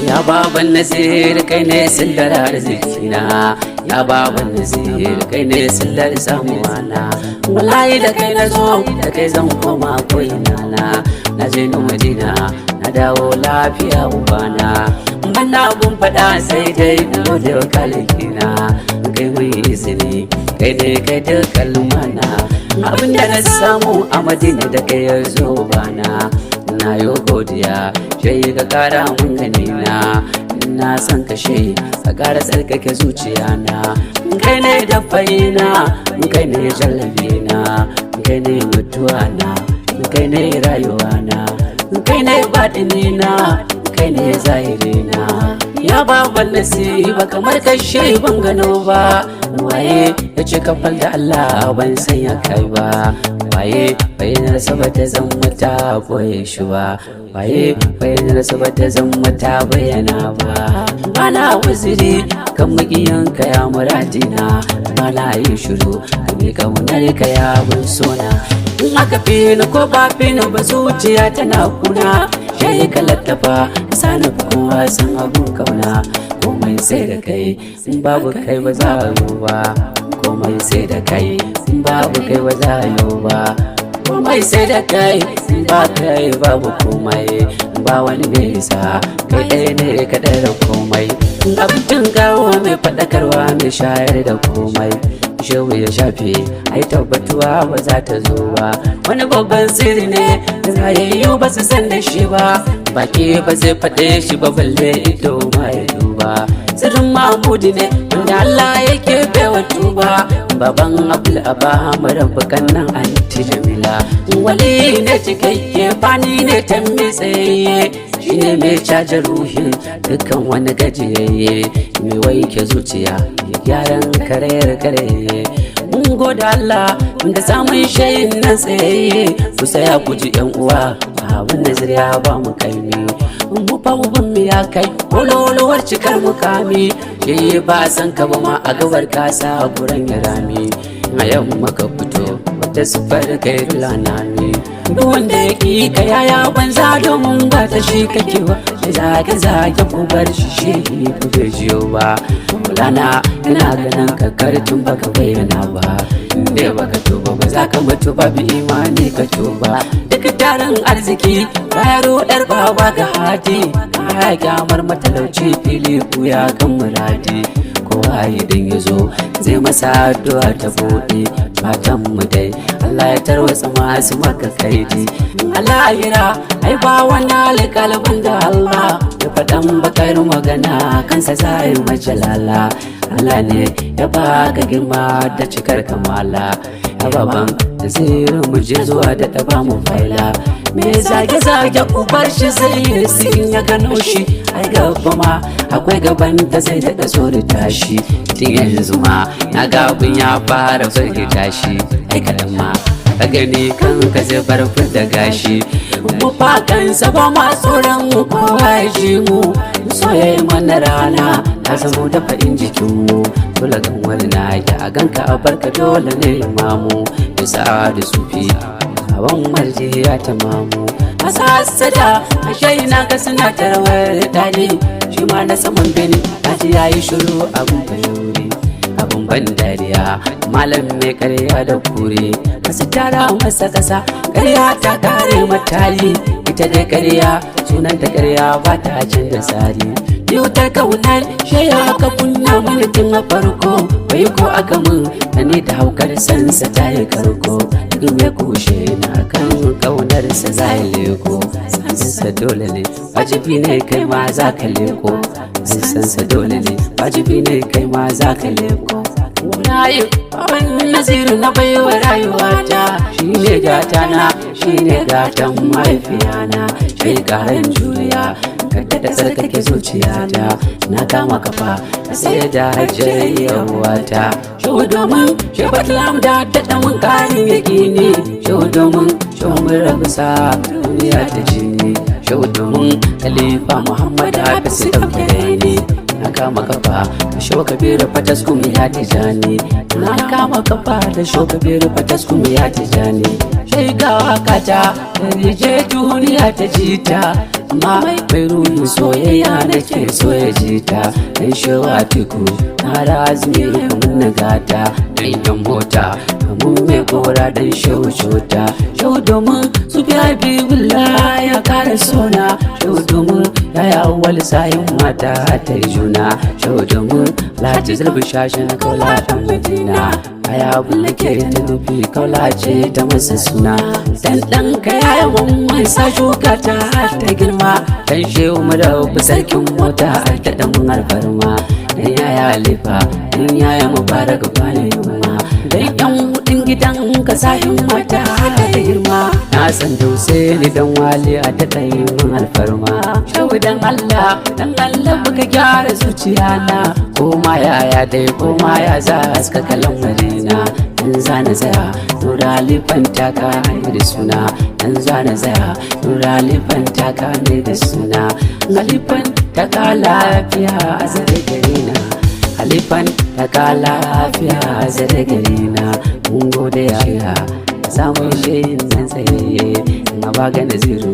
Ya baban Naziru kai ne sillar arzikina, ya baban Naziru kai ne sillar samuwana. Wallahi da kai na zo, da kai zan koma ko'ina na je ni Madina, na dawo lafiya ubana. Bana abun faɗa sai dai gode wa kalikina, kai mai izini, kai ne kai dukkan lumana. Abin da na samu a Madina da kai ya zo bana, na yo godiya shai ka kara mun ganina. Na san kashe ka kara tsarkake zuciyana. Kai ne dafaina, kai ne jallabina, kai ne mutuwana, kai ne rayuwana, kai ne baɗinina, kai ne zahirina. Ya baban nasiba kamar kashe ban gano ba, waye ya ce kafal da Allah ban sanya kai ba, waye bayanar saboda zan mata boye shi ba, waye bayanar saboda zan mata bayyana ba. Bana wuziri kan magiyanka ya muradina, bana yi shiru kan yi kaunar ka ya bin sona. In aka fi ni ko ba fi ni ba zuciya tana kuna, shayi ka lattafa sani kowa san abun kauna. Komai sai da kai in babu kai ba za a yi ba, komai sai da kai in babu kai ba za a yi ba, komai sai da kai in ba kai babu komai. Ba wani nisa kai ɗaya ne kaɗai da komai. Abincin gawo mai faɗakarwa mai shayar da komai. Shehu ya shafe ai tabbatuwa ba za ta zo ba. Wani babban sirri ne rayayyu ba su san da shi ba, baki ba zai faɗe shi ba balle ido ma ya duba. Sirrin Mahmudi ne wanda Allah yake baiwa tuba. Baban Abdul Abba marabukan nan anti Jamila, wali ne cikakke fani ne tammi tsayayye, shi ne mai caja ruhin dukkan wani gajiyayye, mai wanke zuciya gyaran karayar. Mun gode Allah da samun shayin nan tsayayye, ku saya ku ji yan uwa abin Naziru ya ba mu kaimi. Mu fa uban mu ya kai kololuwar cikar mukami, shi ba san ka ba ma a gabar kasa a guran ya rami. A yau maka fito wata sufar kai lanami, duk wanda ya ki ka yaya banza domin ba ta shi kake ba. Zage zage ku bar shi shehi ku bai jiyo ba. Mulana ina ganin ka kartun baka bayyana ba, inda baka tuba ba za ka mutu ba, bi imani ka tuba. Duk tarin arziki baya rodar baba ga hadi, baya kyamar matalauci fili kuya kan muradi. Kowa idan ya zo zai masa addu'a ta buɗe, fatan mu dai Allah ya tarwatsa masu maka kaidi. Allah ira ai ba wani alƙalban da Allah ya faɗan bakar magana kansa zai majalala. Allah ne ya baka girma da cikar kamala. Ya baban Naziru mu je zuwa da ɗaba mu faila, me zage-zage ubar shi zai yi sin ya gano shi. Ai gaba ma akwai gaban da zai daɗa tsori tashi, tun yanzu ma na ga abin ya fara farki tashi. Ai kaɗan ma ka gani kanka zai bar da gashi. Mu fakansa ba ma tsoron mu kowa ya ji mu, soyayya mana rana ta zamo da faɗin jikinmu. Dole gan wani na a ganka a barka dole ne imamu, bisa da sufi hawan marje ya tamamu. Masa hasada a shayi na ga suna tarwar daɗi, shi ma na saman bene daji ya yi shiru abun fashuri. Abun ban dariya malam mai karya da kure, masu tara masa ƙasa karya ta kare matali. Ita dai karya sunan ta karya ba ta canza tsari. Yutar kaunar shaya aka kunna mana tun a farko, bai ko aka mun da ni da haukar sansa ta yi karko. Duk mai kushe na kan kaunarsa za ya leko, sansa dole ne wajibi ne kai ma za ka leko. Sansa dole ne wajibi ne kai ma za ka leko. Na yi baban Naziru na baiwa rayuwata, shi ne gatana shi ne gatan mahaifiyana. Shi ƙaran juriya kada da tsarkake zuciyata, na kama kafa sai da hajjiyar wata. Shehu domin shehu batlam da daɗa mun ƙarin yaƙini, shehu domin shehu mun rabu sa duniya ta jini. shau domin khalifa Muhammad Hafiz ɗauke ne na kama kafa da shau kabiru fatas kuma ya tijani na kama kafa da shau kabiru fatas kuma ya tijani sai ga wakata da rije duniya ta jita amma mai ruhin soyayya nake so ya jita dan shawa tiku na razumi mun nagata dan yan mota mun mai gora dan shau shota shau domin su biya bigulla ya kare sona shau domin ya yi awwal sayin mata ta yi juna shau domin lati zalbi shashin kaula dan Madina aya bulle ke da nufi kaula ce ta masa suna dan ka yaya mun sa shuka ta girma dan shehu mu da sarkin mota ta dan alfarma dan yaya alifa dan yaya mubarak bane yamma dan yan hudin gidan ka sahin mata ta girma na san dose ni dan wali a ta dai mun alfarma shehu dan Allah baka gyara zuciya na koma yaya dai koma ya za aska kalan Madina dan zana tsaya nura lifan taka da suna dan zana tsaya nura lifan taka ne da suna halifan taka lafiya a zare gare na halifan taka lafiya a zare gare na mun gode ya samun shayin nan tsaye na baga Naziru